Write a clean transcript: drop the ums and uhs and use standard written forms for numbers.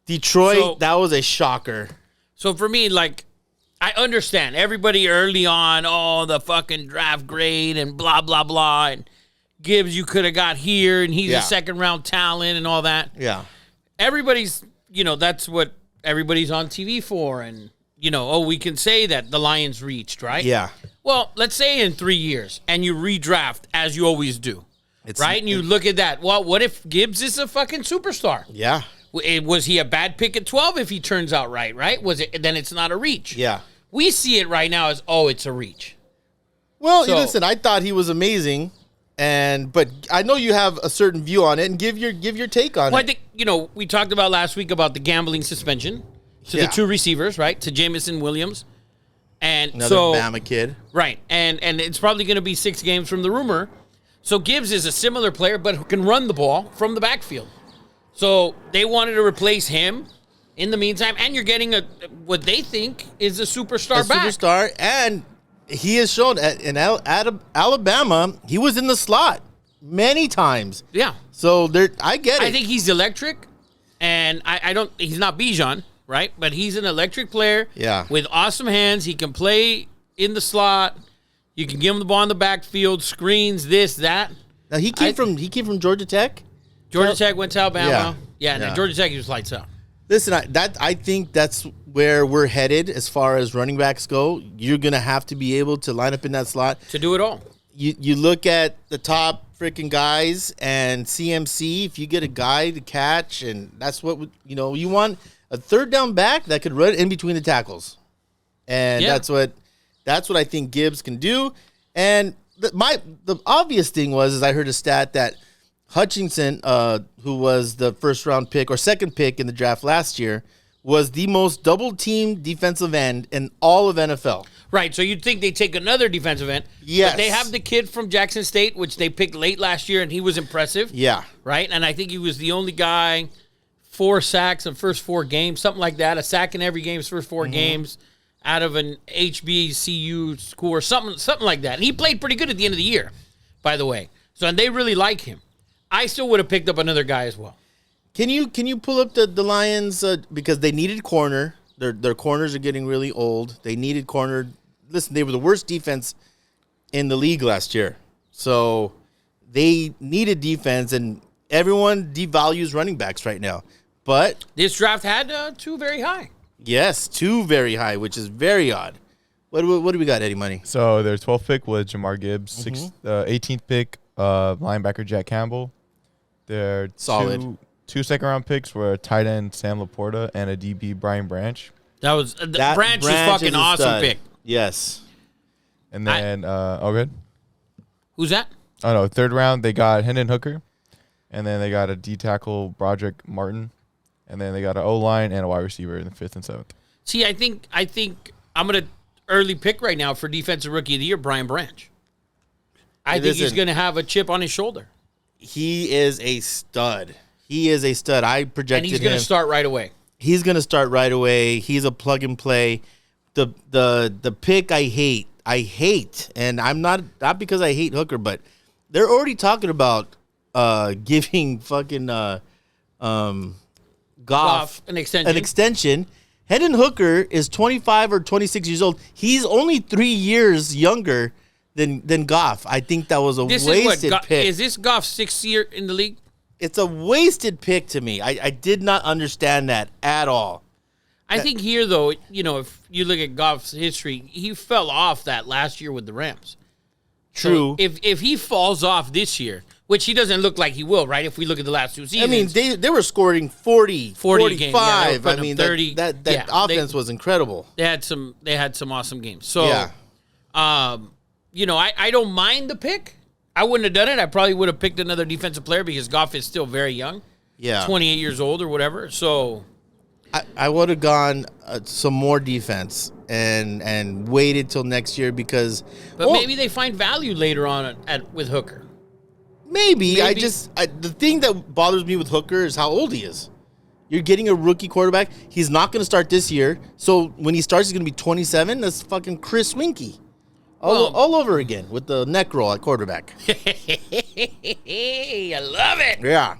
Detroit, that was a shocker. So for me, like, I understand everybody early on, the fucking draft grade and blah, blah, blah. And Gibbs, you could have got here, and he's a second-round talent and all that. Yeah. Everybody's, that's what everybody's on TV for. And, we can say that the Lions reached, right? Yeah. Well, let's say in 3 years, and you redraft, as you always do, right? And you look at that. Well, what if Gibbs is a fucking superstar? Yeah. Was he a bad pick at 12 if he turns out right? Then it's not a reach. Yeah. We see it right now as, it's a reach. Well, listen, I thought he was amazing, but I know you have a certain view on it, and give your take on it. I think, we talked about last week about the gambling suspension to the two receivers, right? To Jamison Williams. And another Bama kid. Right. And it's probably going to be 6 games from the rumor. So Gibbs is a similar player, but who can run the ball from the backfield. So they wanted to replace him in the meantime, and you're getting what they think is a superstar back. Superstar, and he has shown in Alabama, he was in the slot many times. Yeah. So I get it. I think he's electric, and he's not Bijan, right? But he's an electric player with awesome hands. He can play in the slot. You can give him the ball in the backfield, screens, this, that. Now he came from Georgia Tech? Georgia Tech went to Alabama. Yeah. Georgia Tech, he was lights out. Listen, I think that's where we're headed as far as running backs go. You're going to have to be able to line up in that slot. To do it all. You look at the top freaking guys and CMC, if you get a guy to catch, and that's what, you want a third down back that could run in between the tackles. And that's what I think Gibbs can do. And the obvious thing is I heard a stat that Hutchinson, who was the first-round pick or second pick in the draft last year, was the most double-teamed defensive end in all of NFL. Right, so you'd think they'd take another defensive end. Yes. But they have the kid from Jackson State, which they picked late last year, and he was impressive. Yeah. Right, and I think he was the only guy, 4 sacks in the first 4 games, something like that, a sack in every game's first 4 games out of an HBCU school or something like that. And he played pretty good at the end of the year, by the way. So, and they really like him. I still would have picked up another guy as well. Can you pull up the Lions because they needed corner. Their corners are getting really old. They needed corner. Listen, they were the worst defense in the league last year. So they needed defense, and everyone devalues running backs right now. But this draft had 2 very high. Yes, 2 very high, which is very odd. What do we got, Eddie Money? So their 12th pick was Jamar Gibbs. 18th pick, linebacker Jack Campbell. Their solid. 2 second-round picks were tight end Sam Laporta and a DB Brian Branch. That Branch is fucking awesome pick. Yes. And then, good. Who's that? Oh, no, 3rd round, they got Hendon Hooker. And then they got a D-tackle, Broderick Martin. And then they got an O-line and a wide receiver in the 5th and 7th. See, I think I'm going to early pick right now for Defensive Rookie of the Year, Brian Branch. I think he's going to have a chip on his shoulder. He is a stud. I projected him. And he's going to start right away. He's going to start right away. He's a plug and play. The pick I hate, and I'm not because I hate Hooker, but they're already talking about giving fucking Goff an extension. Hendon Hooker is 25 or 26 years old. He's only 3 years younger than Goff. I think that was a wasted pick. Is this Goff's 6th year in the league? It's a wasted pick to me. I did not understand that at all. I think here, though, if you look at Goff's history, he fell off that last year with the Rams. True. So if he falls off this year, which he doesn't look like he will, right, if we look at the last 2 seasons. I mean, they were scoring 40 45. Games. Yeah, I mean, 30. That offense was incredible. They had some awesome games. So, I don't mind the pick. I wouldn't have done it. I probably would have picked another defensive player because Goff is still very young. Yeah. 28 years old or whatever. So I would have gone some more defense and waited till next year because maybe they find value later on with Hooker. Maybe. The thing that bothers me with Hooker is how old he is. You're getting a rookie quarterback. He's not going to start this year. So when he starts, he's going to be 27. That's fucking Chris Winkie. All over again with the neck roll at quarterback. I love it. Yeah.